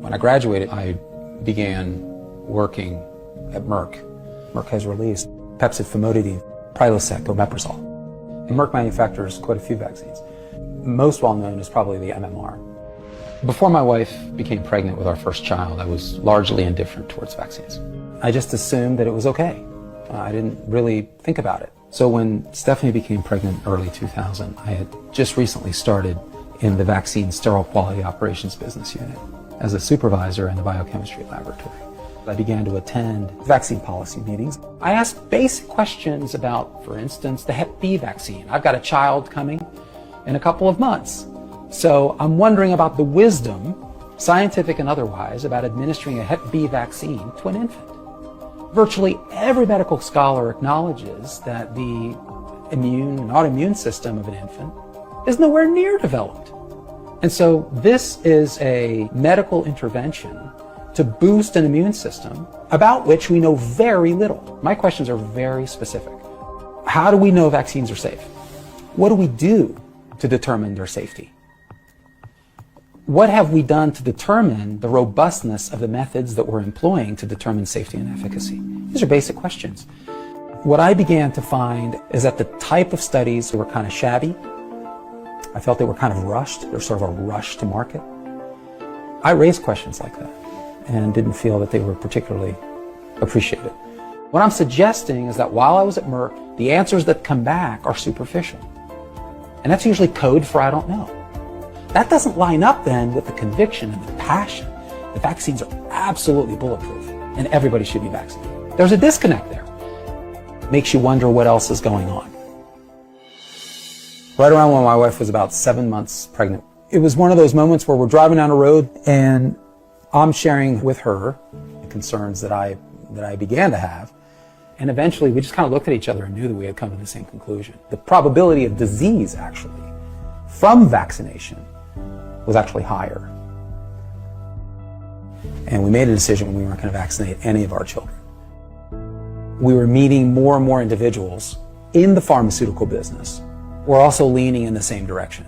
When I graduated, I began working at Merck. Merck has released Pepcid, famotidine, Prilosec, omeprazole. And Merck manufactures quite a few vaccines. Most well known is probably the MMR. Before my wife became pregnant with our first child, I was largely indifferent towards vaccines. I just assumed that it was okay. I didn't really think about it. So when Stephanie became pregnant early 2000, I had just recently started in the vaccine sterile quality operations business unit as a supervisor in the biochemistry laboratory. I began to attend vaccine policy meetings. I asked basic questions about, for instance, the Hep B vaccine. I've got a child coming in a couple of months. So I'm wondering about the wisdom, scientific and otherwise, about administering a Hep B vaccine to an infant. Virtually every medical scholar acknowledges that the immune and autoimmune system of an infant is nowhere near developed. And so this is a medical intervention to boost an immune system about which we know very little. My questions are very specific. How do we know vaccines are safe? What do we do to determine their safety? What have we done to determine the robustness of the methods that we're employing to determine safety and efficacy? These are basic questions. What I began to find is that the type of studies were kind of shabby. I felt they were kind of rushed. They're sort of a rush to market. I raised questions like that and didn't feel that they were particularly appreciated. What I'm suggesting is that while I was at Merck, the answers that come back are superficial. And that's usually code for I don't know. That doesn't line up then with the conviction and the passion that vaccines are absolutely bulletproof and everybody should be vaccinated. There's a disconnect there. Makes you wonder what else is going on. Right around when my wife was about 7 months pregnant, it was one of those moments where we're driving down the road and I'm sharing with her the concerns that I began to have. And eventually we just kind of looked at each other and knew that we had come to the same conclusion. The probability of disease actually from vaccination was actually higher. And we made a decision when we weren't going to vaccinate any of our children. We were meeting more and more individuals in the pharmaceutical business. We're also leaning in the same direction.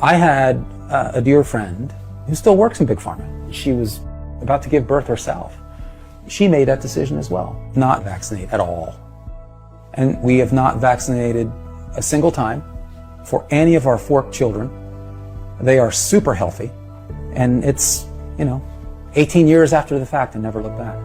I had a dear friend who still works in Big Pharma. She was about to give birth herself. She made that decision as well, not vaccinate at all. And we have not vaccinated a single time for any of our 4 children. They are super healthy. And it's, 18 years after the fact and never look back.